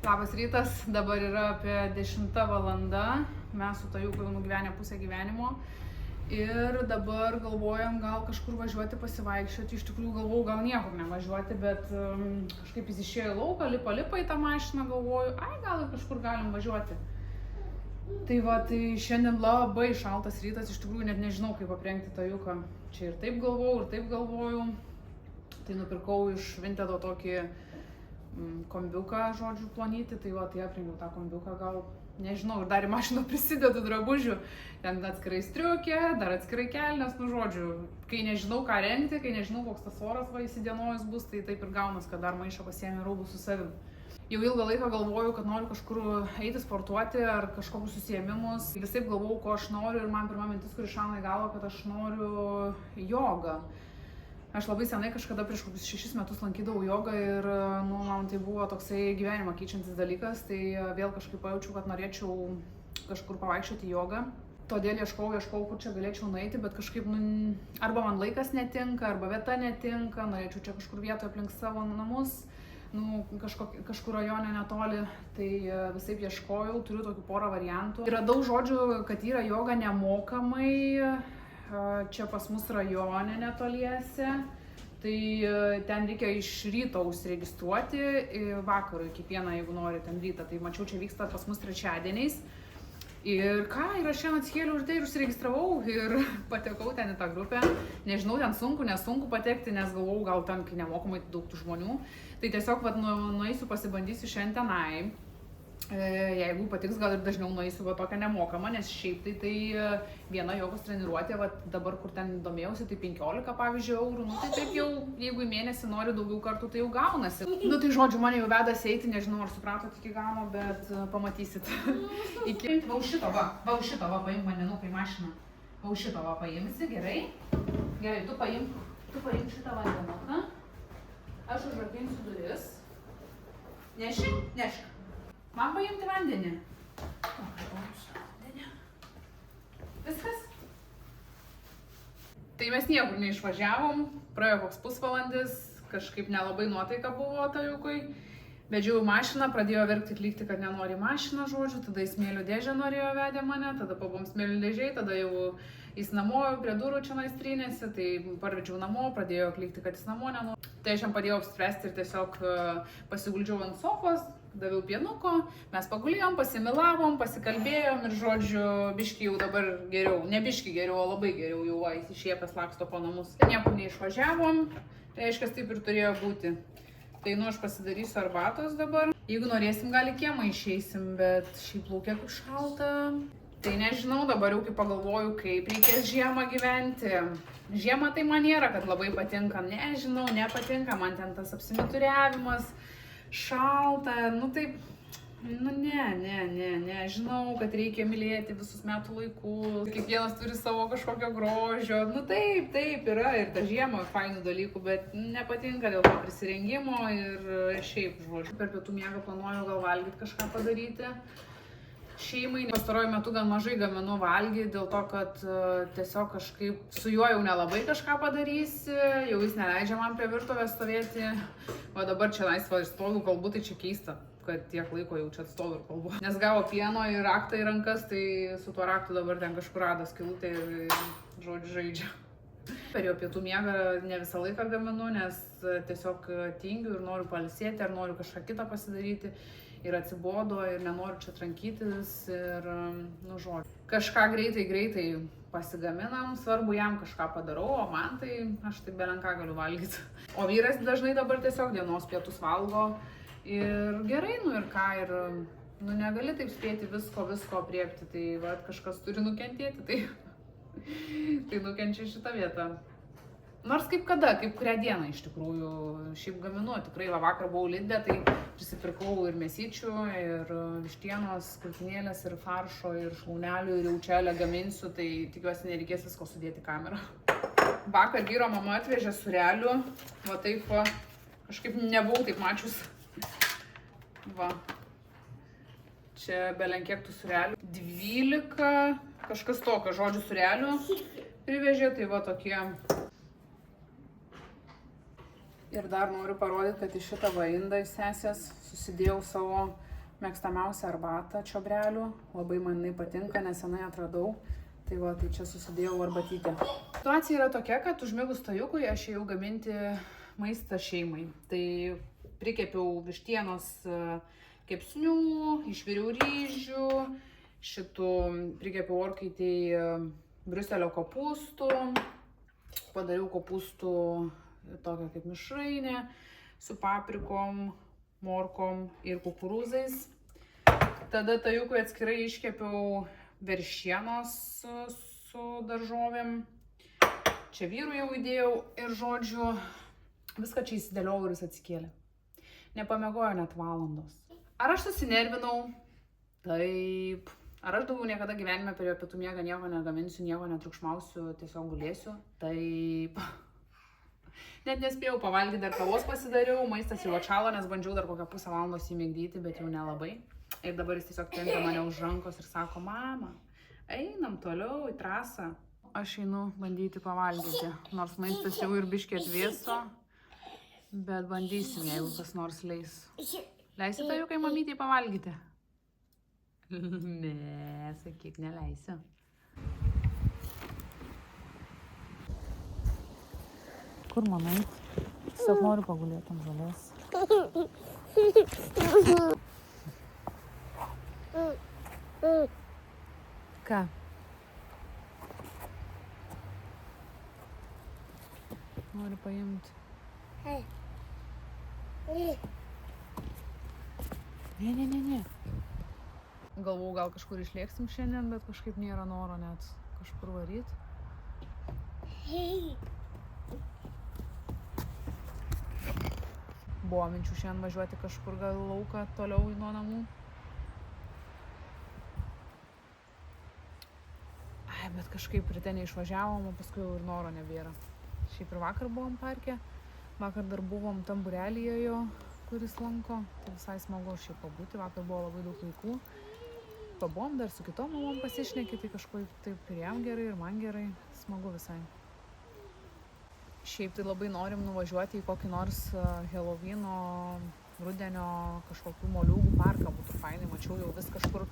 Labas rytas, dabar yra apie 10 valanda, mes su Tajuku jau nugyvenę pusę gyvenimo ir dabar galvojam gal kažkur važiuoti pasivaikščioti, iš tikrųjų galvojau gal niekur nevažiuoti, bet kažkaip jis išėjo į lauką, lipa į tą mašiną, galvoju, gal kažkur galim važiuoti. Tai va, tai šiandien labai šaltas rytas, iš tikrųjų net nežinau kaip aprengti Tajuką, čia ir taip galvoju, tai nupirkau iš Vintedo tokį kombiuką, žodžiu, plonyti, tai va, tai aprengiau tą kombiuką, gal, nežinau, ir dar į mašiną prisidedu drabužių, ten atskirai striukė, dar atskirai kelnes, nu, žodžiu, kai nežinau ką rengti, kai nežinau koks tas oras va įsidienojus bus, tai taip ir gaunas, kad dar maišą pasiėmė rūbų su savim. Jau ilgą laiką galvoju, kad noriu kažkur eiti sportuoti ar kažkokius užsiėmimus, visaip galvojau, ko aš noriu ir man pirma mintis, kuri šauna į galvą, kad aš noriu jogą. Aš labai senai kažkada prieš kokius 6 metus lankydavau jogą ir man tai buvo toksai gyvenimą keičiantis dalykas, tai vėl kažkaip pajaučiau, kad norėčiau kažkur pavaikščioti jogą. Todėl ieškau, kur čia galėčiau nueiti, bet kažkaip arba man laikas netinka, arba vieta netinka, norėčiau čia kažkur vietoje aplink savo namus, kažkur rajone netoli, tai visaip ieškojau, turiu tokių porą variantų. Radau žodžiu, kad yra joga nemokamai. Čia pas mus rajone netoliese, tai ten reikia iš ryto užsiregistruoti, vakarui kiekvieną, jeigu nori ten rytą, tai mačiau, čia vyksta pas mus trečiadieniais. Ir aš šiandien atsikėliau ir užsiregistravau ir patekau ten į tą grupę. Nežinau, ten nesunku patekti, nes galvojau, gal ten, kai nemokamai daug tų žmonių. Tai tiesiog nueisiu, pasibandysiu šiandien tenai. Jeigu patiks, gal ir dažniau nueisiu tokią nemokamą, nes šiaip tai viena jogos treniruotė, dabar kur ten domėjausi, tai 15 pavyzdžiui eurų, tai taip jau, jeigu į mėnesį nori daugiau kartų, tai jau gaunasi. Tai žodžiu, mane jau vedas eiti, nežinau ar supratot iki galo, bet pamatysit. Va už šito va, paimk vandenuką į mašiną. Va už šito va paimsi, gerai? Gerai, tu paimk šitą vandenuką. Aš užrakinsiu duris. Nešk. Man paimti vandenį. Viskas? Tai mes niekur neišvažiavom, praėjo koks pusvalandis, kažkaip nelabai nuotaika buvo Tajukui. Vedžiau į mašiną, pradėjo verkti klykti, kad nenori į mašiną, žodžiu, tada į smėlių dėžę norėjo vedė mane, tada pabuvom smėlių dėžėj, tada jau jis namo prie durų čia trynėsi, tai parvedžiau namo, pradėjo klykti, kad jis namo nenori. Tai aš jam padėjau apspręsti ir tiesiog pasiguldžiau ant sofos, daviau pienuko, mes pagulėjom, pasimilavom, pasikalbėjom ir žodžiu, biški jau dabar geriau, ne biški geriau, o labai geriau jau jis išėpęs laksto po namus. Niekur neišvažiavom, reiškia taip ir turėjo būti. Tai aš pasidarysiu arbatos dabar. Jeigu norėsim, gal į kiemą išeisim, bet šiaip laukia kaip šalta. Tai nežinau, dabar jau kaip pagalvoju, kaip reikės žiemą gyventi. Žiemą tai man nėra, kad labai patinka, nežinau, nepatinka man ten tas apsimituriavimas, šalta, taip, ne, žinau, kad reikia mylėti visus metų laikus, kiekvienas turi savo kažkokio grožio, taip, yra ir ta žiema fainų dalykų, bet nepatinka dėl to prisirengimo ir šiaip, žodžiu. Per pietų miegą planuoju gal valgyti kažką padaryti. Šeimai pastaruoju metu gan mažai gaminu valgyti, dėl to, kad tiesiog kažkaip su juo jau nelabai kažką padarysi, jau jis neleidžia man prie virtuvės stovėti, o dabar čia laisva ir stoviu, kalbu, tai čia keista, kad tiek laiko jau čia stoviu ir kalbu. Nes gavo pieno ir raktą į rankas, tai su tuo raktu dabar ten kažkur rado skylutę ir žodžiu žaidžia. Per jo pietų miegą ne visą laiką gaminu, nes tiesiog tingiu ir noriu pailsėti ar noriu kažką kitą pasidaryti. Ir atsibodo ir nenoriu čia trankytis ir, žodžiu. Kažką greitai pasigaminam, svarbu jam kažką padarau, o man tai aš taip belenką galiu valgyti. O vyras dažnai dabar tiesiog dienos pietus valgo ir gerai, ir ką, ir negali taip spėti visko apriepti, tai kažkas turi nukentėti, tai nukenčia šitą vietą. Nors kaip kurią dieną iš tikrųjų, šiaip gaminu, tikrai vakar buvau Lidle, tai prisipirkau ir mėsyčių, ir vištienos, krūtinėlės, ir faršo, ir šlaunelių, ir jaučelę gaminsiu, tai tikiuosi nereikės visko sudėti į kamerą. Vakar vyro mama atvežė sūrelių, taip, kažkaip nebuvau taip mačius. Čia belenkiek tų sūrelių. 12, kažkas tokio, žodžiu, sūrelių privežė, tai tokie. Ir dar noriu parodyti, kad į šitą indą iš sesės susidėjau savo mėgstamiausia arbata čiobrelių. Labai man jinai patinka, nesenai atradau. Tai va, tai čia susidėjau arbatytę. Situacija yra tokia, kad užmigus stojukui aš ėjau gaminti maistą šeimai. Tai prikepiau vištienos kepsnių, išviriau ryžių, šitų prikepiau orkaitėj Briuselio kopūstų, padariau kopūstų tokią kaip mišrainę su paprikom, morkom ir kukurūzais. Tada tajukui atskirai iškepiau veršienos su daržovėm. Čia vyrų jau įdėjau ir žodžiu, viską čia įsidėliau ir jis atsikėlė. Nepamiegojo net valandos. Ar aš susinervinau? Taip. Ar aš daugiau niekada gyvenime per jo pietų miegą nieko negaminsiu, nieko netriukšmausiu, tiesiog gulėsiu? Taip. Net nespėjau pavalgyti, dar kavos pasidariau, maistas jau atšalo, nes bandžiau dar kokią pusę valandos įmigdyti, bet jau nelabai. Ir dabar jis tiesiog tempia mane už rankos ir sako, mama, einam toliau į trasą. Aš einu bandyti pavalgyti, nors maistas jau ir biškį atvėso, bet bandysim, jeigu kas nors leis. Leisi tajukai mamytei pavalgyti? Ne, sakyk, neleisiu. Kur manai? Tiesiog noriu pagulėti ant žolės. Ką? Noriu paimti. Ne. Galvau, gal kažkur išlėksim šiandien, bet kažkaip nėra noro net kažkur varyt. Buvo minčių šiandien važiuoti kažkur gal lauką toliau nuo namų. Bet kažkaip ryte neišvažiavom, o paskui jau ir noro nebėra. Šiaip ir vakar buvom parke. Vakar dar buvom tam būrelyje jo, kuris lanko. Tai visai smagu šiaip pabūti. Vakar buvo labai daug vaikų. Pabuvom dar su kitom mamom pasišnekė, tai kažkaip taip ir jam gerai, ir man gerai. Smagu visai. Šiaip tai labai norim nuvažiuoti į kokį nors Helovyno, rudenio kažkokių moliūgų parką. Būtų fainai, mačiau jau vis kažkur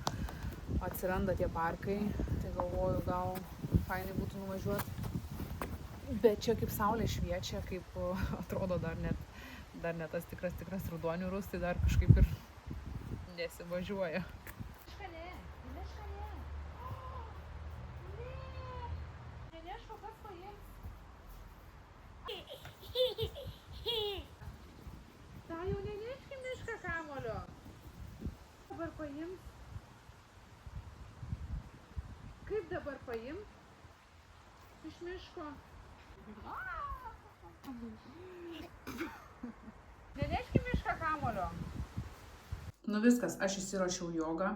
atsiranda tie parkai. Tai galvoju, gal fainai būtų nuvažiuoti. Bet čia kaip saulė šviečia, kaip atrodo dar net tas tikras ruduoniurus, tai dar kažkaip ir nesivažiuoja. Ta jau neneškim mišką kamolio. Dabar paims. Kaip dabar paimt? Iš miško. Neneškim mišką kamolio. Nu viskas, aš įsiruošiau jogą.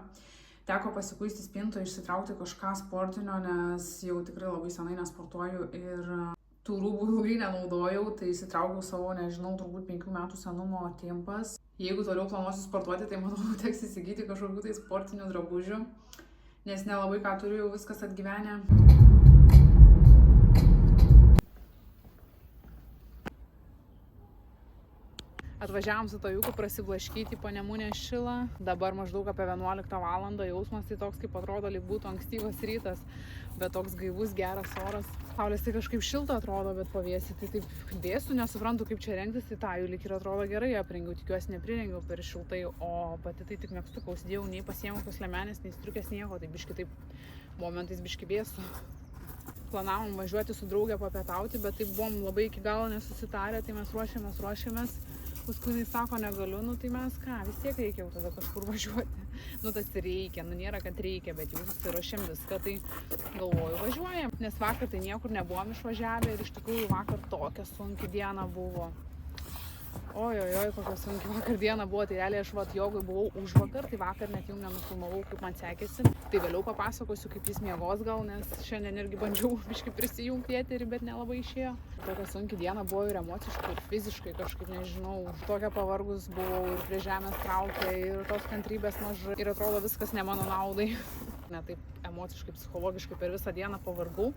Teko pasikuisti spintoje, išsitraukti kažką sportinio, nes jau tikrai labai senai nesportuoju ir tų rūbų ilgai nenaudojau, tai įsitraukiau savo, nežinau, turbūt 5 metų senumo Timpas. Jeigu toliau planuosiu sportuoti, tai manau, teks įsigyti kažkokių tai sportinių drabužių, nes nelabai ką turiu, jau viskas atgyvenę. Atvažiavom su tajuku prasiblaškyti po Nemunės šilą. Dabar maždaug apie 11 valandą. Jausmas tai toks, kaip atrodo, lyg būtų ankstyvas rytas, bet toks gaivus, geras oras. Saulės tai kažkaip šilta atrodo, bet pavėsi tai taip vėsų, nesuprantu, kaip čia rengtis. Tai tajų lyg ir atrodo gerai aprengiau, tikiuosi neprirengiau per šiltai, o pati tai tik mėgstuką užsidėjau, nei pasiėmiau tos liemenės, nei striukės nieko, tai biški taip momentais biški vėsų. Planavom važiuoti su draugė papietauti, bet taip buvom labai iki galo nesusitarę, tai mes ruošiamės. Paskui jis sako, negaliu, nu tai mes ką, vis tiek reikia jau tada kažkur važiuoti. Nu tas reikia, nu nėra, kad reikia, bet jau susiruošėm viską, tai galvoju važiuojam. Nes vakar tai niekur nebuvom išvažiavę ir iš tikrųjų vakar tokia sunki diena buvo. Ojojoj, kokia sunki vakar diena buvo, tai realiai aš jogui buvau už vakar, tai vakar net jau nenufilmavau, kaip man sekėsi. Tai vėliau papasakosiu, kaip jis miegos gal, nes šiandien irgi bandžiau biškai prisijungti eterį, bet nelabai išėjo. Tokia sunki diena buvo ir emociškai, ir fiziškai kažkaip, nežinau, tokia pavargus buvau ir prie žemės traukė ir tos kantrybės mažai ir atrodo viskas ne mano naudai. Ne taip emociškai, psichologiškai per visą dieną pavargau.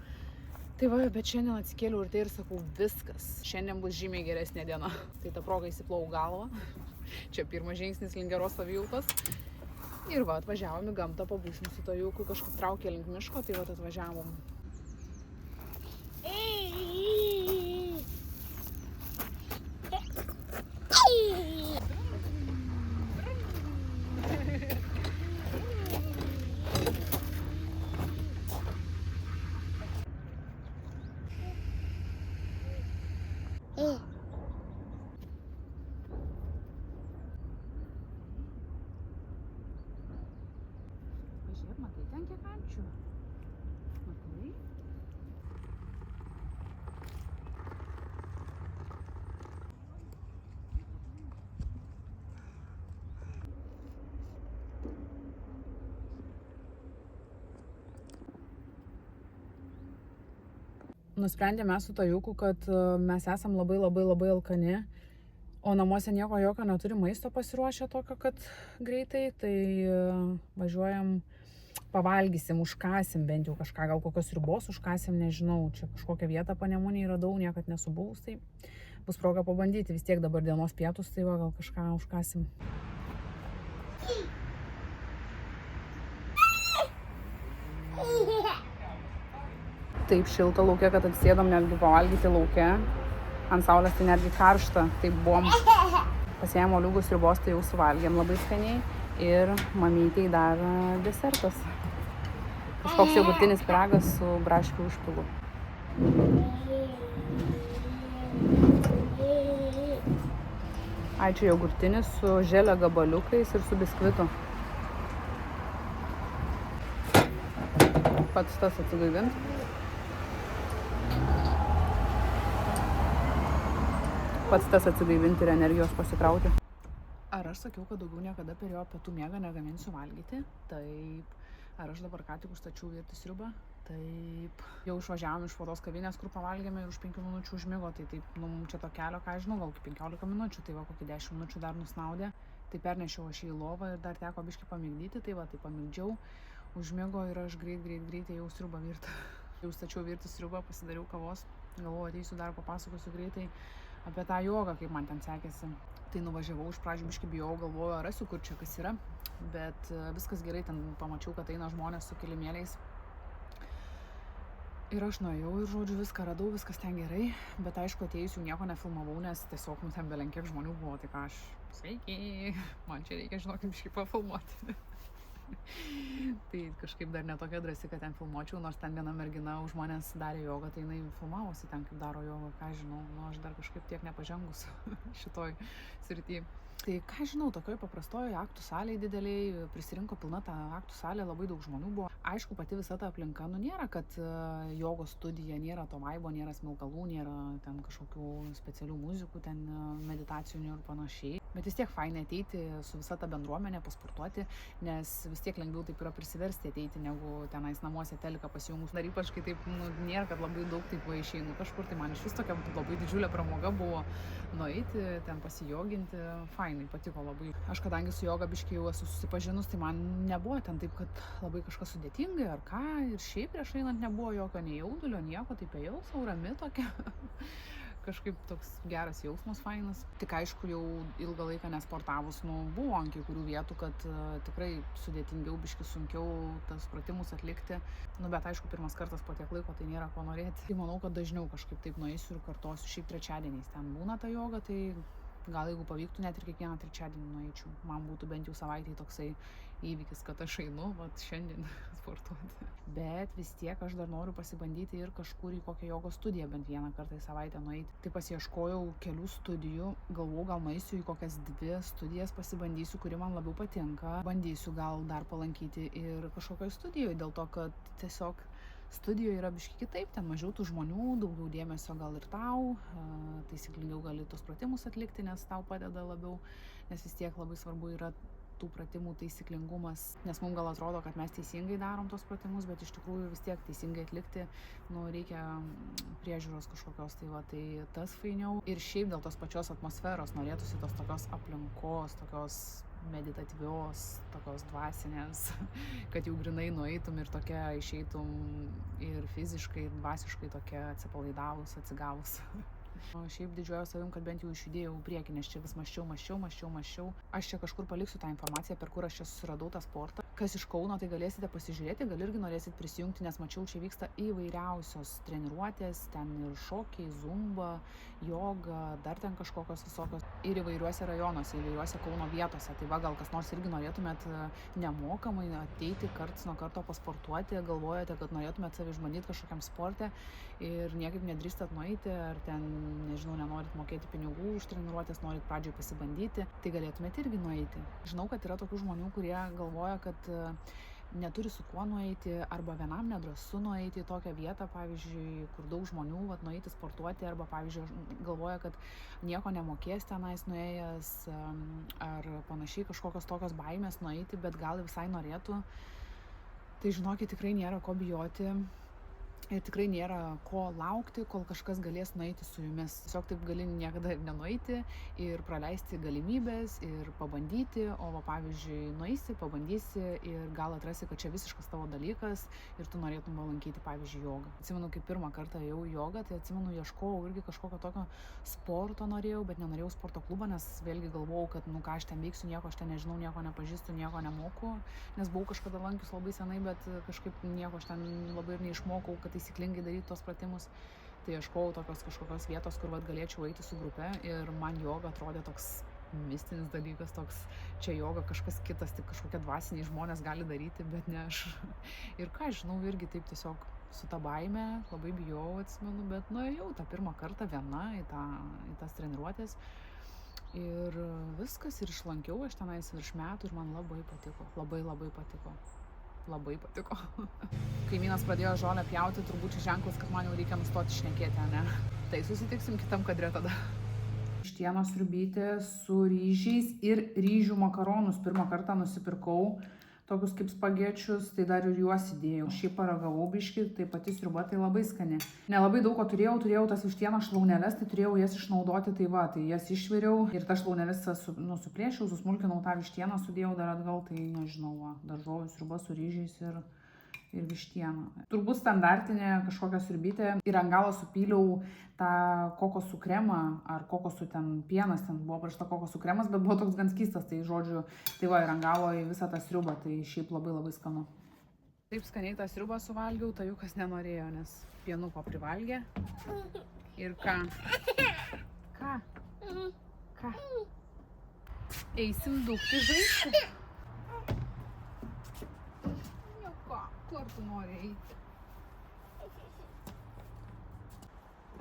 Tai va, bet šiandien atsikėliau ir tai ir sakau, viskas. Šiandien bus žymiai geresnė diena. Tai ta proga įsiplau galvą. Čia pirmas žingsnis link geros savijautos. Ir va, atvažiavom į gamtą, pabūsim su Tajuku, kažkaip traukė link miško, tai va atvažiavom. Pažiūrėk, matai ten kiek ančių? Matai? Nusprendėme su Tajuku, kad mes esam labai alkani, o namuose nieko jokio neturi maisto pasiruošę tokio, kad greitai, tai važiuojam, pavalgysim, užkasim bent jau kažką, gal kokios ribos užkasim, nežinau, čia kažkokią vietą Panemunėj radau, niekad nesu buvus, tai bus proga pabandyti, vis tiek dabar dienos pietus, tai va, gal kažką užkasim. Taip šilta lauke, kad atsėdom netgi pavalgyti lauke. Ant saulės tai netgi karšta. Taip buvom pasiėmė moliūgų sriubos, tai jau suvalgėm labai skaniai. Ir mamytei dar desertas. Kažkoks jogurtinis pyragas su braškių užpilu. Ai, čia jogurtinis su želio gabaliukais ir su biskvitu. Pats tas atsigaivint. Pats tas atsigaivinti ir energijos pasikrauti. Ar aš sakiau, kad daugiau niekada per jo pietų miegą negaminsiu valgyti? Taip. Ar aš dabar ką tik užstačiau virti sriubą? Taip. Jau išvažiavom iš tos kavinės, kur pavalgėme ir už 5 minučių užmigo. Tai taip, čia to kelio, ką žinau, gal iki 15 minučių, tai va kokį 10 minučių dar nusnaudė. Tai pernešiau aš į lovą ir dar teko biškį pamigdyti, tai va, tai pamigdžiau. Užmigo ir aš greitai jau sriubą virtą. Jau stačiau virti sriubą, pasidariau kavos. Galvoju, ateisiu dar papasakosiu greitai apie tą jogą, kaip man ten sekėsi. Tai nuvažiavau, iš pradžių biškį bijau, galvoju, rasiu, kur čia kas yra, bet viskas gerai, ten pamačiau, kad eina žmonės su kilimėliais. Ir aš nuėjau ir, žodžiu, viską radau, viskas ten gerai, bet aišku, atėjus jau nieko nefilmavau, nes tiesiog ten belenkiek žmonių buvo, tai ką aš, sveiki, man čia reikia, žinokit, biškį pafilmuoti. Tai kažkaip dar netokia drąsi, kad ten filmuočiau, nors ten viena mergina už manęs darė jogą, tai jinai filmavosi ten, kaip daro jogą, ką žinau, aš dar kažkaip tiek nepažengus šitoj srity. Tai ką žinau, tokioj paprastoj aktų salėj dideliai, prisirinko pilna ta aktų salė, labai daug žmonių buvo. Aišku, pati visa ta aplinka, nėra, kad jogos studija, nėra to vaibo, nėra smilkalų, nėra ten kažkokių specialių muzikų, ten meditacinių ir panašiai. Bet vis tiek fainai ateiti su visa ta bendruomenė, pasportuoti, nes vis tiek lengviau taip yra prisiversti ateiti, negu tenais namuose teliką pasijungus. Dar ypač, kai taip nėra, kad labai daug taip va išeinu kažkur, tai man iš vis tokia labai didžiulė pramoga buvo nueiti, ten pasijoginti, fainai, patiko labai. Aš kadangi su joga biškai jau esu susipažinus, tai man nebuvo ten taip, kad labai kažkas sudėtingai ar ką, ir šiaip prieš einant nebuvo jokio nei jaudulio, nieko, taip ėjau, sau rami tokia. Kažkaip toks geras jausmas, fainas. Tik aišku, jau ilgą laiką nesportavus, buvo ant kai kurių vietų, kad tikrai sudėtingiau, biški sunkiau tas pratimus atlikti. Bet aišku, pirmas kartas po tiek laiko, tai nėra ko norėti. Tai manau, kad dažniau kažkaip taip nueisiu ir kartosiu. Šiaip trečiadieniais ten būna ta joga, tai gal jeigu pavyktų, net ir kiekvieną trečiadienį nueičiau. Man būtų bent jau savaitėj toksai įvykis, kad aš einu, šiandien sportuoti. Bet vis tiek aš dar noriu pasibandyti ir kažkur į kokią jogos studiją bent vieną kartą į savaitę nueiti. Tai pasiieškojau kelių studijų, galvojau, gal nueisiu į kokias 2 studijas, pasibandysiu, kuri man labiau patinka. Bandysiu gal dar palankyti ir kažkokioj studijoje, dėl to, kad tiesiog studijoje yra biški kitaip, ten mažiau tų žmonių, daugiau dėmesio gal ir tau, taisyklingiau gali tos pratimus atlikti, nes tau padeda labiau, nes vis tiek labai svarbu yra tų pratimų taisyklingumas, nes mums gal atrodo, kad mes teisingai darom tos pratimus, bet iš tikrųjų vis tiek teisingai atlikti, reikia priežiūros kažkokios, tai va, tai tas fainiau. Ir šiaip dėl tos pačios atmosferos norėtųsi tos tokios aplinkos, tokios meditatyvios, tokios dvasinės, kad jau grinai nueitum ir tokia išeitum ir fiziškai, ir dvasiškai tokia atsipalaidavus, atsigavus. O šiaip didžiuoju savim, kad bent jau išjudėjau į priekį, nes čia vis mąsčiau. Aš čia kažkur paliksiu tą informaciją, per kur aš čia susiradau tą sportą. Kas iš Kauno, tai galėsite pasižiūrėti, gal irgi norėsit prisijungti, nes mačiau, čia vyksta įvairiausios treniruotės, ten ir šokiai, zumba, joga, dar ten kažkokios visokios. Ir įvairiuose rajonuose, įvairiuose Kauno vietose. Tai va, gal kas nors irgi norėtumėt nemokamai ateiti karts nuo karto pasportuoti, galvojate, kad norėtumėt save išbandyti kažkokiam sporte ir niekaip nedrįstat nueiti, ar ten, nežinau, nenorit mokėti pinigų už treniruotės, norit pradžioj pasibandyti, tai galėtumėt irgi nueiti. Žinau, kad yra tokių žmonių, kurie galvoja, kad neturi su kuo nueiti, arba vienam nedrąsu nueiti į tokią vietą, pavyzdžiui, kur daug žmonių nueiti sportuoti, arba, pavyzdžiui, galvoja, kad nieko nemokės tenais nuėjęs, ar panašiai kažkokios tokios baimės nueiti, bet gal visai norėtų. Tai žinokit, tikrai nėra ko bijoti. Ir tikrai nėra ko laukti, kol kažkas galės nueiti su jumis. Tiesiog taip gali niekada ir nenueiti ir praleisti galimybės ir pabandyti, o va, pavyzdžiui, nueisi, pabandysi ir gal atrasi, kad čia visiškas tavo dalykas ir tu norėtum lankyti, pavyzdžiui, jogą. Atsimenu, kai pirmą kartą ėjau į jogą, tai atsimenu, ieškojau irgi kažkokio tokio sporto norėjau, bet nenorėjau sporto klubo, nes vėlgi galvojau, kad ką aš ten veiksiu, nieko aš ten nežinau, nieko nepažįstu, nieko nemoku, nes buvau kažkada lankius labai senai, bet kažkaip nieko aš ten labai ir neišmokau, kad taisyklingai daryti tos pratimus. Tai ieškojau tokios kažkokios vietos, kur galėčiau eiti su grupe ir man joga atrodė toks mistinis dalykas, toks čia joga kažkas kitas, tik kažkokie dvasiniai žmonės gali daryti, bet ne aš. Ir ką žinau, irgi taip tiesiog su ta baime, labai bijau, atsimenu, bet nuėjau tą pirmą kartą viena į tas treniruotės ir viskas, ir išlankiau aš tenais virš metų ir man labai patiko, labai patiko. Labai patiko. Kaimynas pradėjo žolę pjauti, turbūt čia ženklas, kad man jau reikia nustoti šnekėti, ne? Tai susitiksim kitam kadre tada. Vištienos sriubytė su ryžiais ir ryžių makaronus. Pirmą kartą nusipirkau tokius kaip spagečius, tai dar ir juos įdėjau. Šiaip paragavau biškį, tai pati sriuba tai labai skani. Nelabai daug ko turėjau tas vištienos šlauneles, tai turėjau jas išnaudoti, tai va, tai jas išviriau ir tas šlauneles suplėšiau, susmulkinau tą vištieną, sudėjau dar atgal, tai nežinau, va, daržovių sriuba su ryžiais ir vištiena. Turbūt standartinė kažkokia sriubytė. Ir ant galo supyliau tą kokosų kremą, ar kokosų ten pienas, ten buvo parašyta kokosų kremas, bet buvo toks gan skystas, tai žodžiu, tai va, ir ant galo į visą tą sriubą, tai šiaip labai skanu. Taip skaniai tą sriubą suvalgiau, Tajukas nenorėjo, nes pienuko privalgė. Ir ką? Ką? Eisim dukti žaisti. Kur tu nori eiti?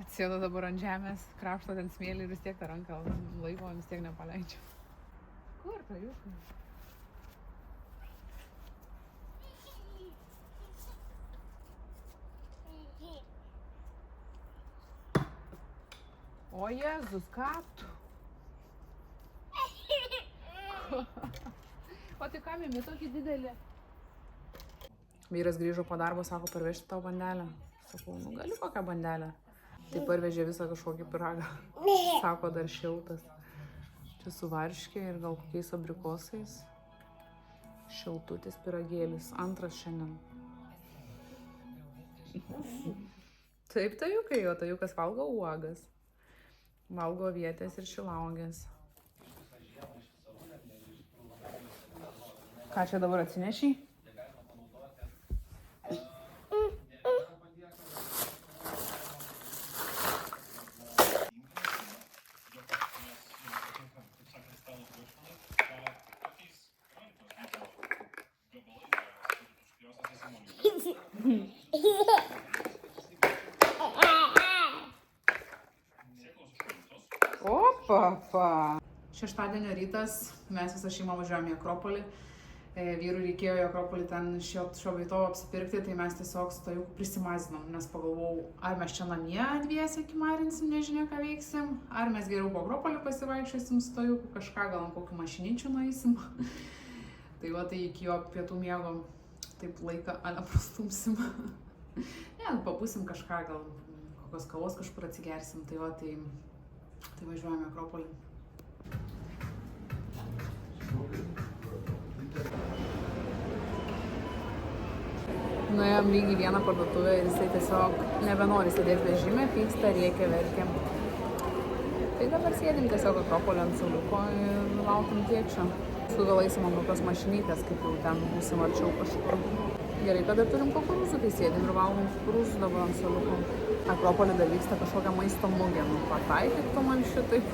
Atsėdo dabar ant žemės, krapšto ten smėlį ir vis tiek tą ranką laiko, vis tiek nepaleidžiu. Kur Tajukai? O Jėzus, ką tu? O tai ką, Mimi, tokį didelį? Vyras grįžo po darbo, sako, parvežti tau bandelę. Sakau, gali kokią bandelę. Tai parvežė visą kažkokį pyragą. Sako, dar šiltas. Čia su varškė ir gal kokiais abrikosais. Šiltutis pyragėlis. Antras šiandien. Taip, Tajukai, o Tajukas valgo uogas. Valgo avietės ir šilauogės. Ką čia dabar atsinešiai? Opa! Šeštadienio rytas, mes visą šeimą važiuojame į Akropolį. Vyrui reikėjo į Akropolį ten šio bei to apsipirkti, tai mes tiesiog su Tajuku prisimazinom, nes pagalvojau, ar mes čia namie dviese kimarinsim, nežinia ką veiksim, ar mes geriau po Akropolį pasivaikščiosim su Tajuku, kažką gal ant kokių mašinyčių nueisim. Tai va, tai iki jo pietų miego taip laiką prastumsim. Ne, pabūsim kažką, gal kokios kavos kažkur atsigersim, tai va, tai važiuojame į Akropolį. Nuėjom lygiai vieną parduotuvę ir jisai tiesiog nebenori sėdėti vežime, pyksta, rėkia, verkia. Tai dabar sėdim tiesiog Akropolio ant suoliuko ir laukim tėčio. Su gal eisim ant kokios mašinytės, kaip jau ten būsim arčiau kažkur. Gerai, kada turim kukurūzų, tai sėdim ir valgom kukurūzų dabar ant suoliuko. Akropolį dar vyksta kažkokia maisto mugė, pataikyk tu man šitaip.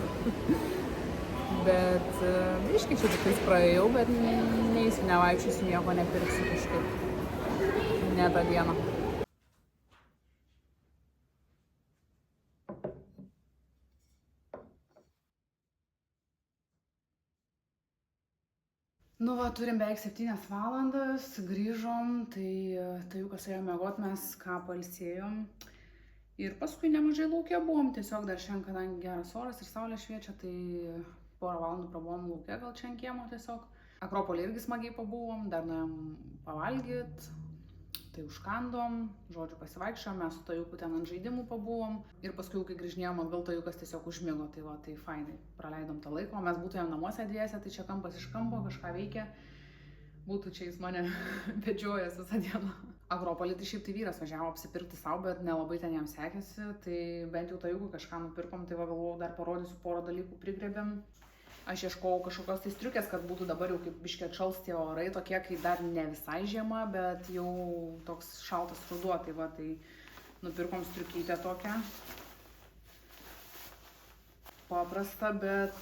Bet biškai čia tiktais praėjau, bet neįsiu, nevaikščiosiu, nieko nepirksiu kažkaip. Ne tą dieną. Nu va, turim beveik 7 valandas, grįžom, tai Tajukas ėjo miegot, mes ką pailsėjom. Ir paskui nemažai lauke buvom, tiesiog dar šiandien, kadangi geras oras ir saulė šviečia, tai porą valandų prabuvom lauke, gal čia ant kiemo tiesiog. Akropolį irgi smagiai pabuvom, dar nuėjom pavalgyt, tai užkandom, žodžiu pasivaikščiojom, mes su Tajuku ten ant žaidimų pabuvom. Ir paskui, kai grįžinėjom atgal, Tajukas tiesiog užmigo, tai va, tai fainai, praleidom tą laiką, o mes būtumėm namuose dviese, tai čia kampas iš kampo, kažką veikia. Būtų čia jis mane vedžiojęs visą dieną. Akropolį tai šiaip tai vyras važiavo apsipirkti savo, bet nelabai ten jam sekėsi, tai bent jau Tajukui kažką nupirkom, tai va galvojau dar parodysiu porą dalykų prigrebėm. Aš ieškojau kažkokios tai striukės, kad būtų dabar jau kaip biškį atšals tie orai, tokie, kai dar ne visai žiema, bet jau toks šaltas ruduo, tai va, tai nupirkom striukytę tokią. Paprasta, bet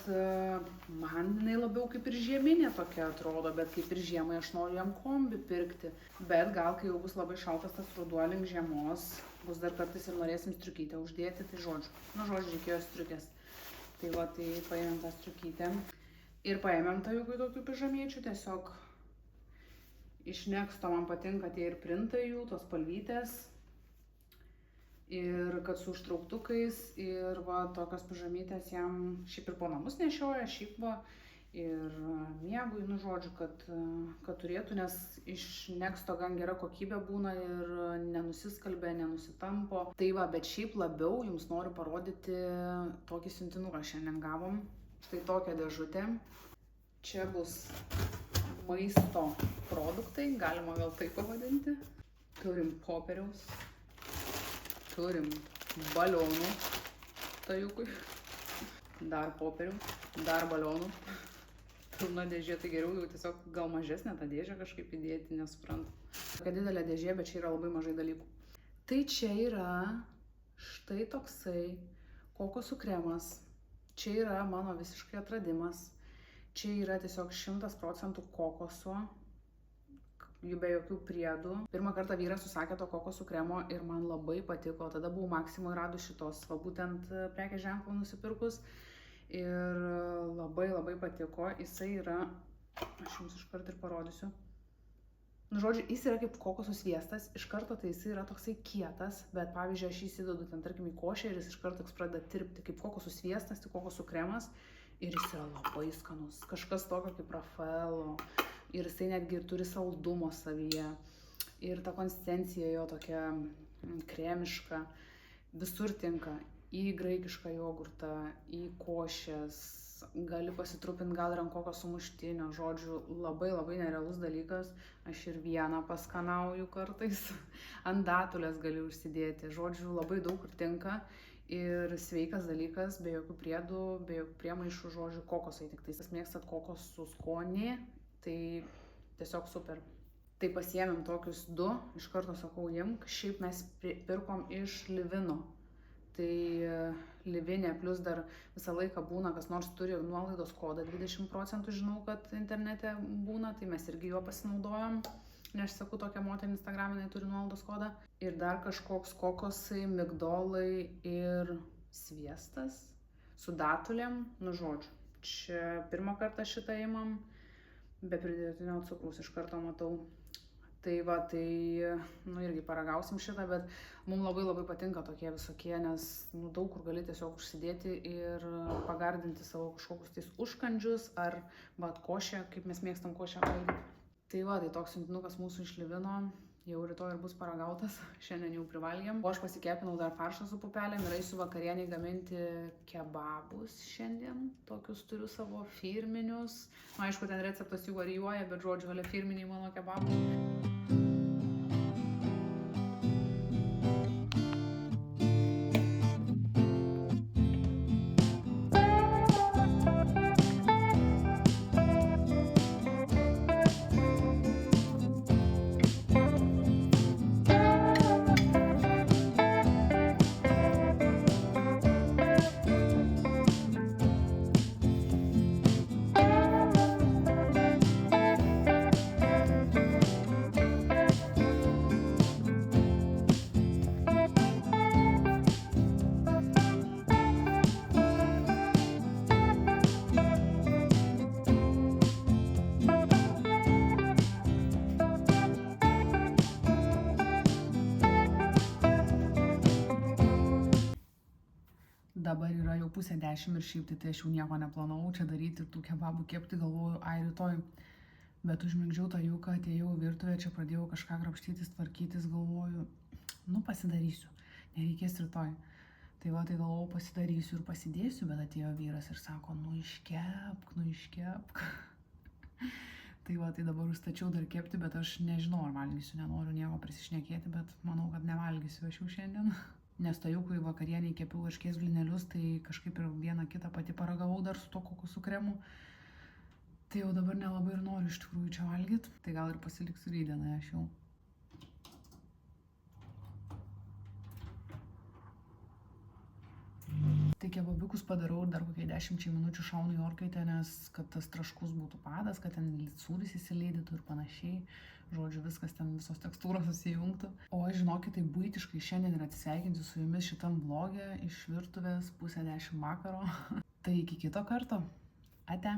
man jinai labiau kaip ir žieminė tokia atrodo, bet kaip ir žiemai aš noriu jam kombi pirkti. Bet gal kai jau bus labai šaltas tas ruduo link žiemos, bus dar kartais ir norėsim striukytę uždėti, tai žodžiu, reikėjo striukės. Tai va, tai paėmėm tą striukytę ir paėmėm Tajukui tokių pižamiečių, tiesiog iš Nexto man patinka tie ir printai jų, tos spalvytės. Ir kad su užtrauktukais ir va tokios pižamytės jam šiaip ir po namus nešioja, šiaip va ir miegui, nu žodžiu, kad turėtų, nes iš Nexto gan gera kokybė būna ir nenusiskalbė, nenusitampo. Tai va, bet šiaip labiau jums noriu parodyti tokį siuntinuką šiandien gavom. Štai tokia dėžutė. Čia bus maisto produktai, galima gal taip pavadinti. Turim popieriaus. Turim balionų Tajukui, dar popierių, dar balionų, pilna dėžė, tai geriau jau tiesiog gal mažesnę tą dėžę kažkaip įdėti, nesuprantu. Tokia didelė dėžė, bet čia yra labai mažai dalykų. Tai čia yra štai toksai kokosų kremas, čia yra mano visiškai atradimas, čia yra tiesiog 100% kokoso. Jų be jokių priedų. Pirmą kartą vyras susakė to kokosų kremo ir man labai patiko. Tada buvau Maksimoj radus šitos, va būtent prekės ženklą nusipirkus. Ir labai patiko. Jisai yra, aš jums iškart ir parodysiu. Nu, žodžiu, jis yra kaip kokosų sviestas. Iš karto tai jisai yra toksai kietas, bet pavyzdžiui, aš įsidedu ten, tarkim, į košę ir jis iš karto toks pradeda tirpti kaip kokosų sviestas, tai kokosų kremas. Ir jis yra labai skanus. Kažkas tokio kaip Rafaelo. Ir jisai netgi turi saldumo savyje. Ir ta konsistencija jo tokia kremiška. Visur tinka. Į graikišką jogurtą, į košės. Gali pasitrupinti gal ir ant kokio sumuštinio. Žodžiu, labai nerealus dalykas. Aš ir vieną paskanauju kartais. Ant datulės gali užsidėti. Žodžiu, labai daug kur tinka. Ir sveikas dalykas, be jokių priedų, be jokių priemaišų, žodžiu, kokosai. Tik tai mėgstat kokosų skonį. Tai tiesiog super. Tai pasiėmėm tokius du, iš karto sakau imk, šiaip mes pirkom iš Livino. Tai Livinė, plus dar visą laiką būna, kas nors turi nuolaidos kodą 20%, žinau, kad internete būna, tai mes irgi juo pasinaudojom. Nes aš sakau, tokia moterį Instagraminai turi nuolaidos kodą. Ir dar kažkoks kokosai, migdolai ir sviestas su datulėm, nu žodžiu. Čia pirmą kartą šitą imam. Be pridėtinio cukraus iš karto matau. Tai va, tai, nu irgi paragausim šitą, bet mums labai patinka tokie visokie, nes nu, daug kur gali tiesiog užsidėti ir pagardinti savo kažkokius tais užkandžius ar va, košę, kaip mes mėgstam košę valgyti. Tai va, tai toks siuntinukas mūsų iš Livino. Jau rytoj ir bus paragautas, šiandien jau privalgėm. O aš pasikepinau dar faršą su pupelėm ir eisiu vakarieniai gaminti kebabus šiandien. Tokius turiu savo firminius. Nu, aišku, ten receptas jų varijuoja, bet žodžiu, ale firminiai mano kebabų. jau 9:30 ir šiaip tai aš jau nieko neplanavau čia daryti ir tų kebabų kepti, galvoju, ai rytoj. Bet užmigdžiau tą juką, atėjau į virtuvę, čia pradėjau kažką krapštytis, tvarkytis, galvoju, nu pasidarysiu, nereikės rytoj. Tai va, tai galvojau pasidarysiu ir pasidėsiu, bet atėjo vyras ir sako, nu iškepk. Tai va, tai dabar užstačiau dar kepti, bet aš nežinau, ar valgysiu, nenoriu nieko prisišnekėti, bet manau, kad nevalgysiu aš jau šiandien. Nes tajukui vakarieniai kepiau varškės blynelius, tai kažkaip ir vieną kitą pati paragavau dar su to kokosų kremu. Tai jau dabar nelabai ir noriu iš tikrųjų čia valgyti, tai gal ir pasiliksiu rytdienai aš jau. Tai kebabiukus padarau ir dar kokiai 10 minučių šaunu į orkaitę, nes kad tas traškus būtų padas, kad ten sūris įsileidytų ir panašiai. Žodžiu, viskas ten, visos tekstūros susijungtų. O aš žinokit, tai buitiškai šiandien ir atsisveikinsiu su jumis šitam vloge iš virtuvės 9:30 vakaro. Tai iki kito karto. Ate.